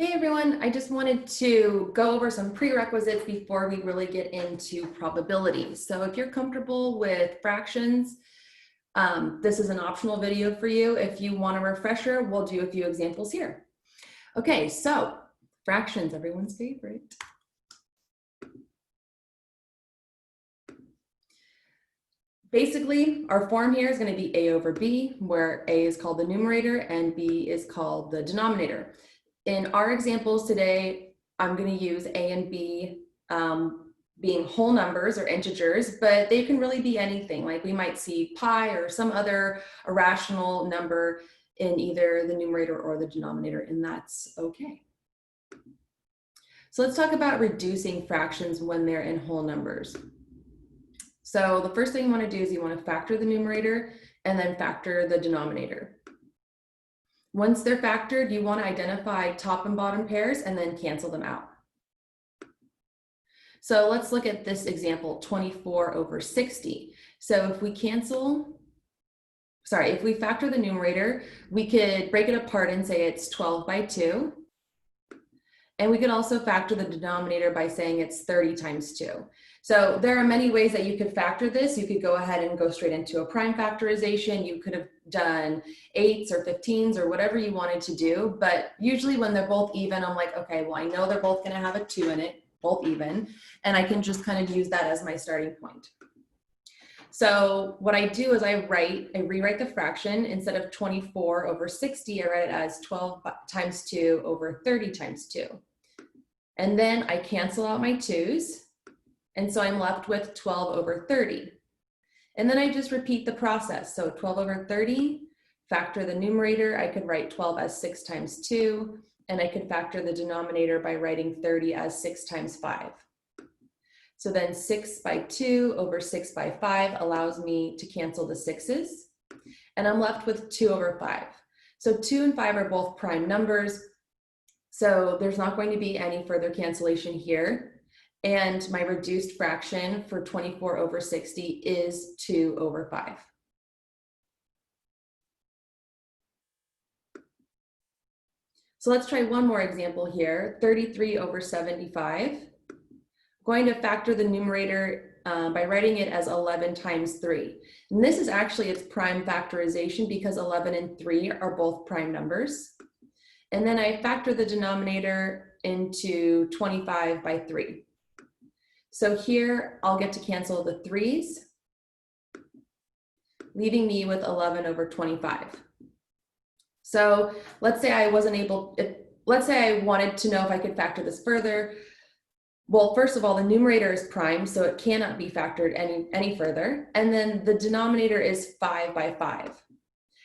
Hey everyone, I just wanted to go over some prerequisites before we really get into probability. So if you're comfortable with fractions, this is an optional video for you. If you want a refresher, we'll do a few examples here. Okay, so fractions, everyone's favorite. Basically, our form here is going to be a over b, where a is called the numerator and b is called the denominator. In our examples today, I'm going to use a and b being whole numbers or integers, but they can really be anything. Like we might see pi or some other irrational number in either the numerator or the denominator, and that's okay. So let's talk about reducing fractions when they're in whole numbers. So the first thing you want to do is you want to factor the numerator and then factor the denominator. Once they're factored, you want to identify top and bottom pairs and then cancel them out. So let's look at this example, 24 over 60. So if we if we factor the numerator, we could break it apart and say it's 12 by 2. And we could also factor the denominator by saying it's 30 times 2. So there are many ways that you could factor this. You could go ahead and go straight into a prime factorization. You could have done 8s or 15s or whatever you wanted to do. But usually when they're both even, I'm like, okay, well, I know they're both going to have a 2 in it, both even. And I can just kind of use that as my starting point. So what I do is I rewrite the fraction. Instead of 24 over 60, I write it as 12 times 2 over 30 times 2. And then I cancel out my 2's. And so I'm left with 12 over 30. And then I just repeat the process. So 12 over 30, factor the numerator. I could write 12 as 6 times 2. And I could factor the denominator by writing 30 as 6 times 5. So then 6 by 2 over 6 by 5 allows me to cancel the 6's. And I'm left with 2 over 5. So 2 and 5 are both prime numbers. So there's not going to be any further cancellation here. And my reduced fraction for 24 over 60 is 2 over 5. So let's try one more example here, 33 over 75. I'm going to factor the numerator by writing it as 11 times 3. And this is actually its prime factorization because 11 and 3 are both prime numbers. And then I factor the denominator into 25 by 3. So here I'll get to cancel the 3's, leaving me with 11 over 25. So let's say I wanted to know if I could factor this further. Well, first of all, the numerator is prime, so it cannot be factored any further. And then the denominator is 5 by 5.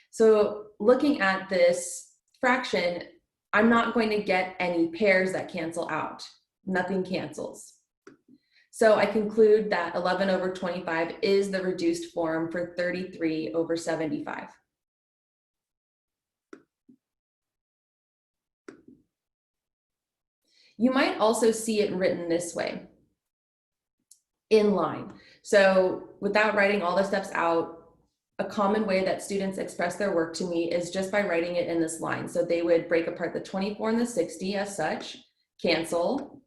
So looking at this fraction, I'm not going to get any pairs that cancel out. Nothing cancels. So I conclude that 11 over 25 is the reduced form for 33 over 75. You might also see it written this way, in line. So without writing all the steps out, a common way that students express their work to me is just by writing it in this line. So they would break apart the 24 and the 60 as such, cancel.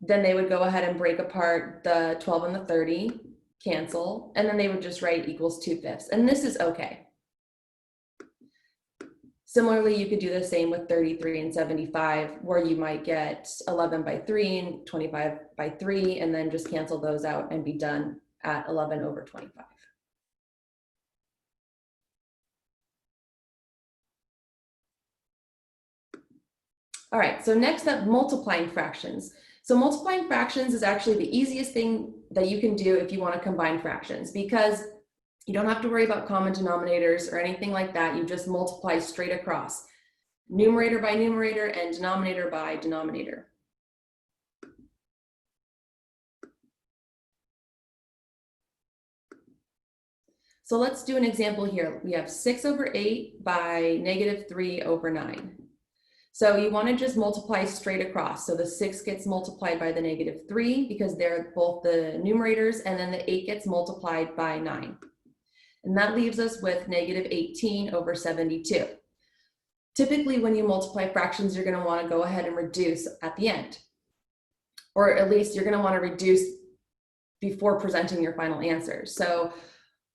Then they would go ahead and break apart the 12 and the 30, cancel, and then they would just write equals 2/5. And this is okay. Similarly, you could do the same with 33 and 75, where you might get 11 by 3 and 25 by 3, and then just cancel those out and be done at 11 over 25. All right, so next up, multiplying fractions. So multiplying fractions is actually the easiest thing that you can do if you want to combine fractions, because you don't have to worry about common denominators or anything like that. You just multiply straight across, numerator by numerator and denominator by denominator. So let's do an example here. We have 6 over 8 by negative 3 over 9. So you want to just multiply straight across. So the 6 gets multiplied by the negative 3 because they're both the numerators, and then the 8 gets multiplied by 9. And that leaves us with negative 18 over 72. Typically, when you multiply fractions, you're going to want to go ahead and reduce at the end. Or at least you're going to want to reduce before presenting your final answer. So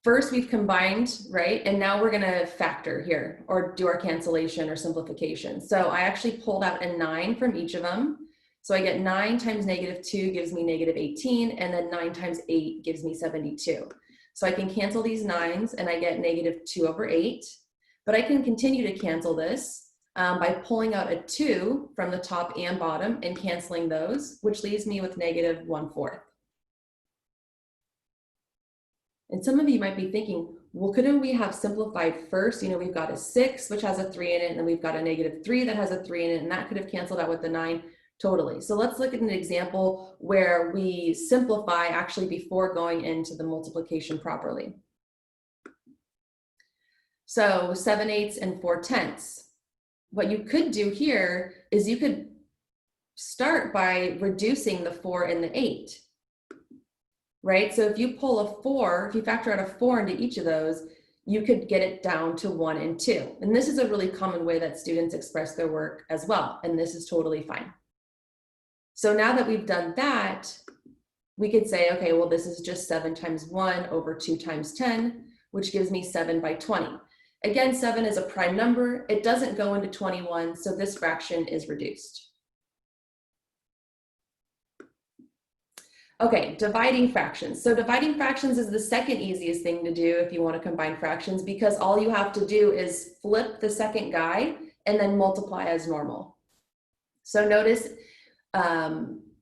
first we've combined, right? And now we're going to factor here or do our cancellation or simplification. So I actually pulled out a 9 from each of them. So I get 9 times -2 gives me -18, and then 9 times 8 gives me 72. So I can cancel these 9s and I get -2/8. But I can continue to cancel this by pulling out a 2 from the top and bottom and canceling those, which leaves me with -1/4. And some of you might be thinking, well, couldn't we have simplified first? You know, we've got a 6, which has a 3 in it, and then we've got a -3 that has a 3 in it, and that could have canceled out with the 9. Totally. So let's look at an example where we simplify actually before going into the multiplication properly. So 7/8 and 4/10. What you could do here is you could start by reducing the 4 and the 8. Right? So if you pull a 4, if you factor out a 4 into each of those, you could get it down to 1 and 2. And this is a really common way that students express their work as well. And this is totally fine. So now that we've done that, we could say, okay, well, this is just 7 times 1 over 2 times 10, which gives me 7/20. Again, 7 is a prime number. It doesn't go into 21, so this fraction is reduced. Okay, dividing fractions. So dividing fractions is the second easiest thing to do if you want to combine fractions, because all you have to do is flip the second guy and then multiply as normal. So notice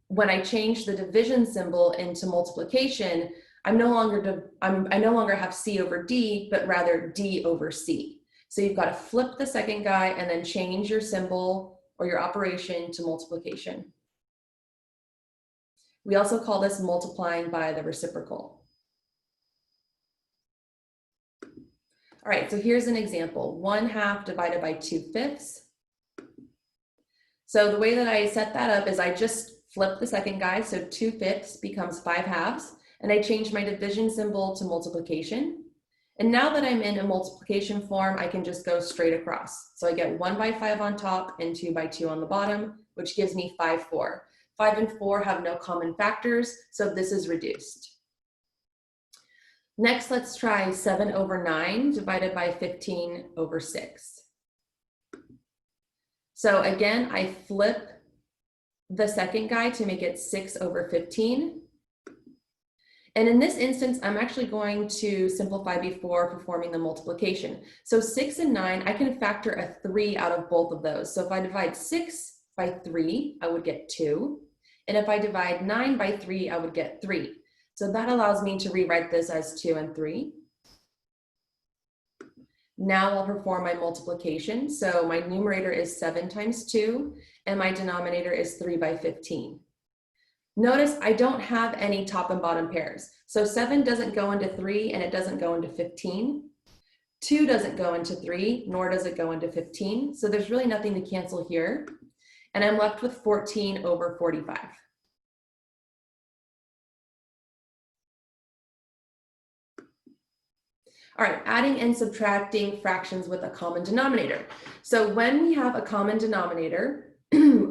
when I change the division symbol into multiplication, I no longer have C over D, but rather D over C. So you've got to flip the second guy and then change your symbol or your operation to multiplication. We also call this multiplying by the reciprocal. All right, so here's an example. 1/2 divided by 2/5. So the way that I set that up is I just flip the second guy, so 2/5 becomes 5/2, and I change my division symbol to multiplication. And now that I'm in a multiplication form, I can just go straight across. So I get 1/5 on top and 2/2 on the bottom, which gives me 5/4. 5 and 4 have no common factors, so this is reduced. Next, let's try 7/9 divided by 15/6. So again, I flip the second guy to make it 6/15. And in this instance, I'm actually going to simplify before performing the multiplication. So 6 and 9, I can factor a 3 out of both of those. So if I divide 6 by 3, I would get 2. And if I divide 9 by 3, I would get 3. So that allows me to rewrite this as 2 and 3. Now I'll perform my multiplication. So my numerator is 7 times 2, and my denominator is 3/15. Notice I don't have any top and bottom pairs. So 7 doesn't go into 3, and it doesn't go into 15. 2 doesn't go into 3, nor does it go into 15. So there's really nothing to cancel here. And I'm left with 14/45. All right, adding and subtracting fractions with a common denominator. So when we have a common denominator,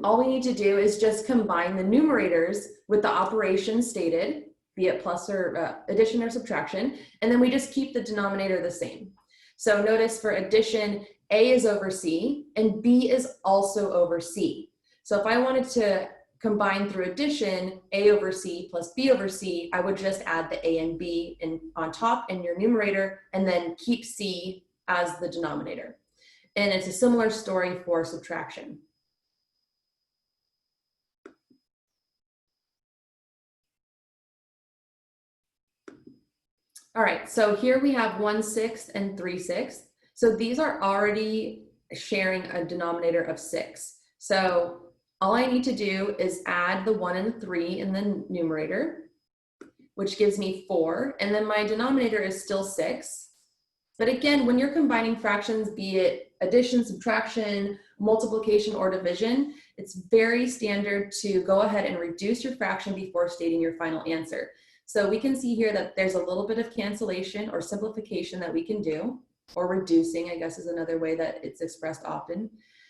all we need to do is just combine the numerators with the operation stated, be it plus or addition or subtraction, and then we just keep the denominator the same. So notice for addition, A is over C, and B is also over C. So if I wanted to combine through addition, A over C plus B over C, I would just add the A and B on top in your numerator, and then keep C as the denominator. And it's a similar story for subtraction. All right, so here we have 1/6 and 3/6. So these are already sharing a denominator of 6. So all I need to do is add the 1 and the 3 in the numerator, which gives me 4, and then my denominator is still 6. But again, when you're combining fractions, be it addition, subtraction, multiplication, or division, it's very standard to go ahead and reduce your fraction before stating your final answer. So we can see here that there's a little bit of cancellation or simplification that we can do. or reducing, I guess is another way that it's expressed often.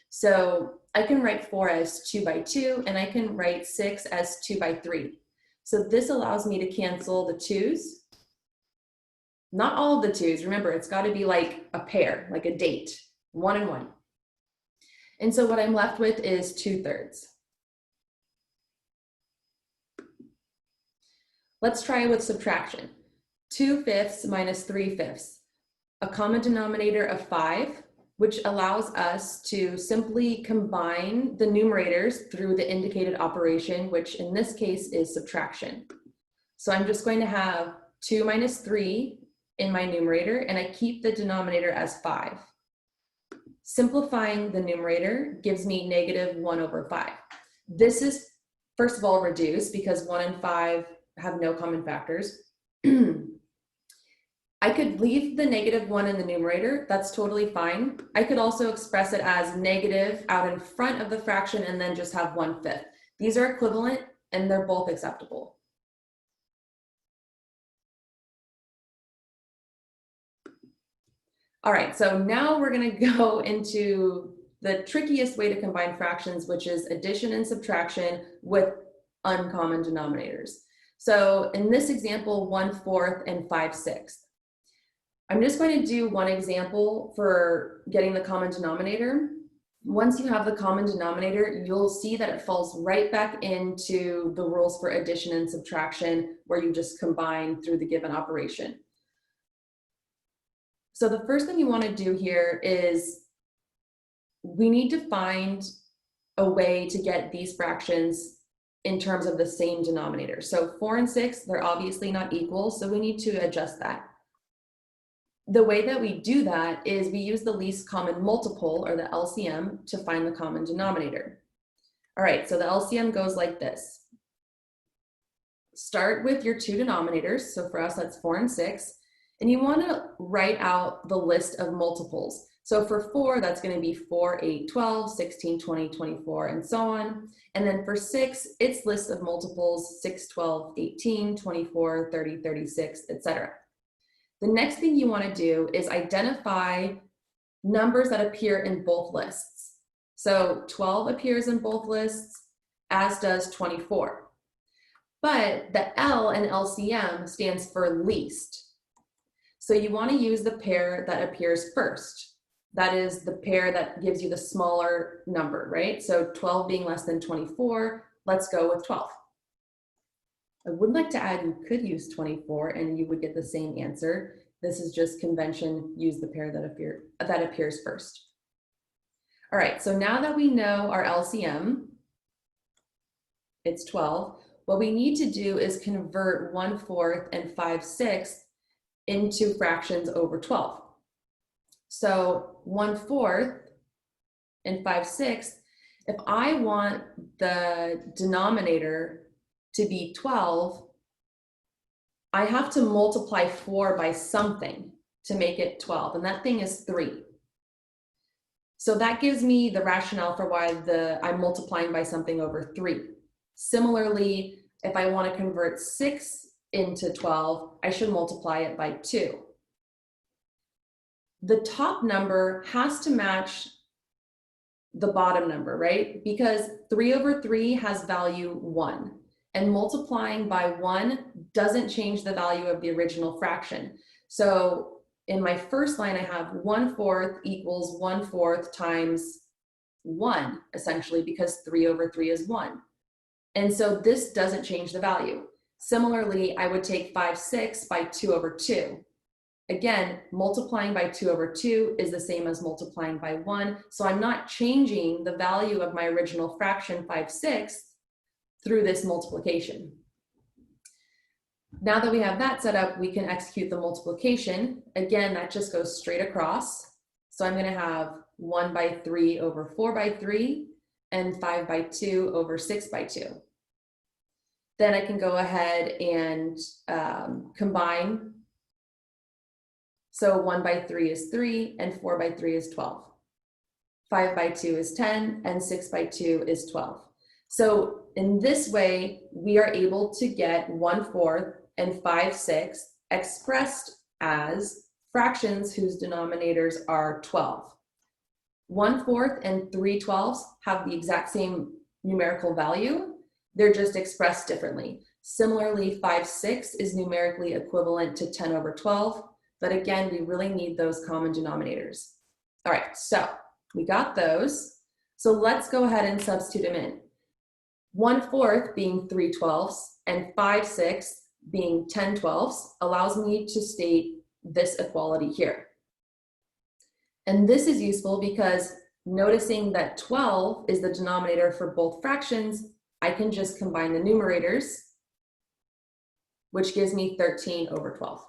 So I can write 4 as 2 by 2, and I can write 6 as 2 by 3. So this allows me to cancel the 2's. Not all of the 2's, remember, it's got to be like a pair, like a date, 1 and 1. And so what I'm left with is 2/3. Let's try with subtraction. 2/5 minus 3/5, a common denominator of 5, which allows us to simply combine the numerators through the indicated operation, which in this case is subtraction. So I'm just going to have 2 minus 3 in my numerator, and I keep the denominator as 5. Simplifying the numerator gives me -1/5. This is, first of all, reduced because 1 and 5 have no common factors. I could leave the -1 in the numerator, that's totally fine. I could also express it as negative out in front of the fraction and then just have 1/5. These are equivalent and they're both acceptable. All right, so now we're gonna go into the trickiest way to combine fractions, which is addition and subtraction with uncommon denominators. So in this example, 1/4 and 5/6. I'm just going to do one example for getting the common denominator. Once you have the common denominator, you'll see that it falls right back into the rules for addition and subtraction, where you just combine through the given operation. So the first thing you want to do here is we need to find a way to get these fractions in terms of the same denominator. So 4 and 6, they're obviously not equal, so we need to adjust that. The way that we do that is we use the least common multiple, or the LCM, to find the common denominator. All right, so the LCM goes like this. Start with your 2 denominators, so for us that's 4 and 6, and you want to write out the list of multiples. So for 4, that's going to be 4, 8, 12, 16, 20, 24, and so on. And then for 6, its list of multiples, 6, 12, 18, 24, 30, 36, etc. The next thing you want to do is identify numbers that appear in both lists. So 12 appears in both lists, as does 24. But the L in LCM stands for least. So you want to use the pair that appears first. That is the pair that gives you the smaller number, right? So 12 being less than 24, let's go with 12. I would like to add you could use 24 and you would get the same answer. This is just convention, use the pair that appears first. All right, so now that we know our LCM, it's 12, what we need to do is convert 1/4 and 5/6 into fractions over 12. So 1/4 and 5/6, if I want the denominator to be 12, I have to multiply 4 by something to make it 12, and that thing is 3. So that gives me the rationale for why I'm multiplying by something over 3. Similarly, if I want to convert 6 into 12, I should multiply it by 2. The top number has to match the bottom number, right? Because 3/3 has value 1, and multiplying by 1 doesn't change the value of the original fraction. So in my first line, I have 1/4 equals 1/4 times 1, essentially, because 3/3 is 1. And so this doesn't change the value. Similarly, I would take 5/6 by 2/2. Again, multiplying by 2/2 is the same as multiplying by 1, so I'm not changing the value of my original fraction 5/6 through this multiplication. Now that we have that set up, we can execute the multiplication. Again, that just goes straight across. So I'm going to have 1/3 over 4/3 and 5/2 over 6/2. Then I can go ahead and combine. So 1/3 is 3 and 4/3 is 12. 5/2 is 10 and 6/2 is 12. So in this way, we are able to get 1/4 and 5/6 expressed as fractions whose denominators are 12. 1/4 and 3/12 have the exact same numerical value. They're just expressed differently. Similarly, 5/6 is numerically equivalent to 10/12, but again, we really need those common denominators. All right, so we got those. So let's go ahead and substitute them in. 1/4 being 3/12 and 5/6 being 10/12 allows me to state this equality here. And this is useful because noticing that 12 is the denominator for both fractions, I can just combine the numerators, which gives me 13/12.